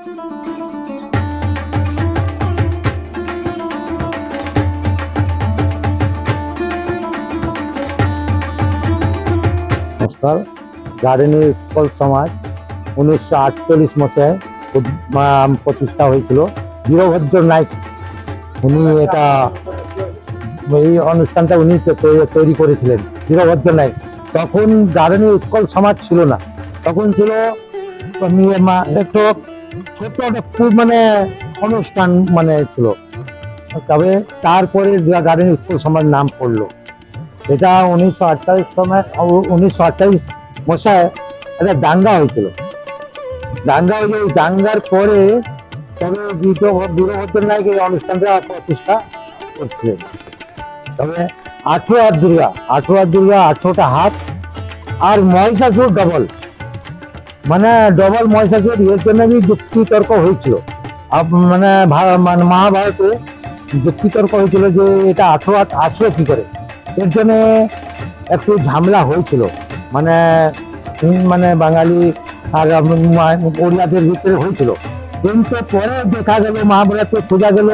নমস্কার। গার্ডেনিং উৎকল সমাজ 1948 মশায় প্রতিষ্ঠা হয়েছিল। বীরভদ্র নাইক উনি এটা এই অনুষ্ঠানটা উনি তৈরি করেছিলেন, বীরভদ্র নাইক। তখন গার্ডেনিং উৎকল সমাজ ছিল না, তখন ছিল একটু ছোট্ট খুব অনুষ্ঠান ছিল। তবে তারপরে গার্ডেনিং উৎকল সমাজ নাম পড়লো। এটা 1948 মশায় একটা দাঙ্গা হয়েছিল। দাঙ্গার পরে তবে বীরভদ্র নায়ক এই অনুষ্ঠানটা প্রতিষ্ঠা করছিলেন। তবে 18 হাত দুর্গা 18টা হাত আর মহিষাসুর ডবল মহিষাসুর এর জন্য যুক্তি তর্ক হয়েছিল। মহাভারতে যুক্তি তর্ক হয়েছিল যে এটা 18 হাত আসলো কি করে, এর জন্য একটু ঝামেলা হয়েছিল। বাঙালি আর ওড়িয়াদের ভিতরে হয়েছিল। কিন্তু পরে দেখা গেল মহাভারতে খোঁজা গেল,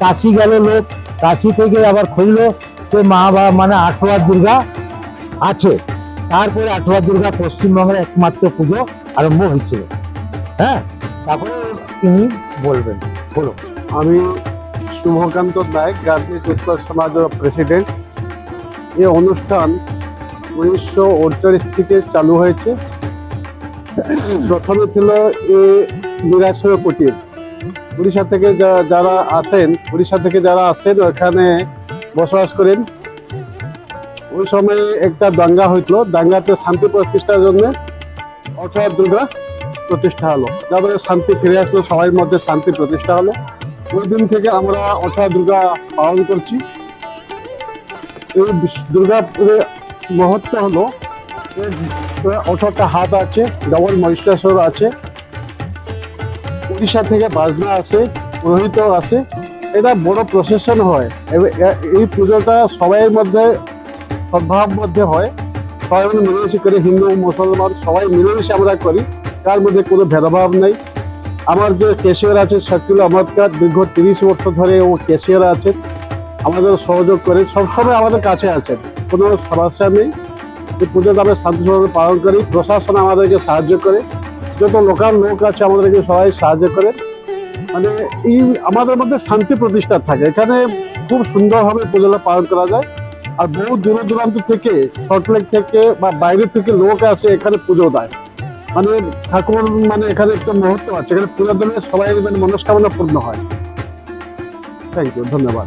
কাশি গেল লোক, কাশি থেকে আবার খুঁজলো যে 18 হাত দুর্গা আছে। তারপরে 18 হাত দুর্গা পশ্চিমবঙ্গের একমাত্র পুজো আরম্ভ হয়েছিল। হ্যাঁ, তারপরে তিনি বলবেন। বলো। আমি শুভকান্ত নায়ক, গার্ডেনিং উৎকল সমাজের প্রেসিডেন্ট। এই অনুষ্ঠান 1948 থেকে চালু হয়েছে। প্রথমে ছিল এই নিরাশ্রয় কুটির। উড়িষ্যা থেকে যারা আসেন ওখানে বসবাস করেন। ওই সময় একটা দাঙ্গা হয়েছিল। দাঙ্গাতে শান্তি প্রতিষ্ঠার জন্য 18 দুর্গা প্রতিষ্ঠা হলো, যাদের শান্তি ফিরে আসলো, সবাই মধ্যে শান্তি প্রতিষ্ঠা হলো। ওই দিন থেকে আমরা 18 দুর্গা পালন করছি। এই দুর্গাপুরের মহত্ব হলো 18টা হাত আছে, ডবল মহিষাসুর আছে, উড়িষ্যা থেকে বাজনা আছে, পুরোহিত আছে। এটা বড় প্রসেশন হয়। এই পুজোটা সবাই মধ্যে সদ্ভাব মধ্যে হয়, সবাই মিলেমিশে করে, হিন্দু মুসলমান সবাই মিলেমিশে আমরা করি, তার মধ্যে কোনো ভেদাভাব নেই। আমার যে ক্যাশিয়ার আছে শকিল আহমদকার, দীর্ঘ 30 বছর ধরে ও ক্যাশিয়ার আছে, আমাদের সহযোগ করে, সবসময় আমাদের কাছে আছেন, কোনো সমস্যা নেই। এই পুজোটা আমরা শান্তিভাবে পালন করি। প্রশাসন আমাদেরকে সাহায্য করে, যত লোকাল লোক আছে আমাদেরকে সবাই সাহায্য করে। এই আমাদের মধ্যে শান্তি প্রতিষ্ঠা থাকে। এখানে খুব সুন্দরভাবে পুজোটা পালন করা যায়। আর বহু দূর দূরান্ত থেকে, সল্টলেক থেকে বা বাইরে থেকে লোক আসে এখানে পুজো দেয়। ঠাকুর এখানে একটা মুহূর্ত আছে, এখানে পুজো দিলে সবাই মনস্কামনা পূর্ণ হয়। থ্যাংক ইউ, ধন্যবাদ।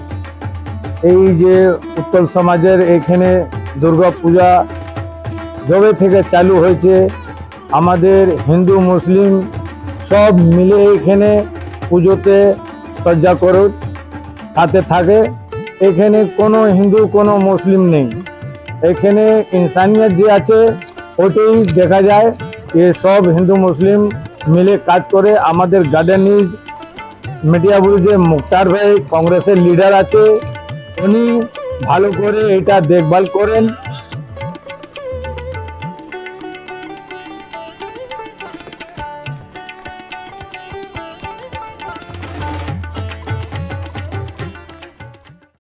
এই যে উৎকল সমাজের এখানে দুর্গা পূজা যবে থেকে চালু হয়েছে, আমাদের হিন্দু মুসলিম সব মিলে এখানে পুজোতে সজ্জা করে সাথে থাকে। এখানে কোনো হিন্দু কোনো মুসলিম নেই, এখানে ইনসানিয়ত যে আছে ওটাই দেখা যায়। এ সব হিন্দু মুসলিম মিলে কাজ করে। আমাদের গার্ডেনিং মিডিয়াবুল যে মুক্তার ভাই কংগ্রেসের লিডার আছে, উনি ভালো করে এটা দেখভাল করেন।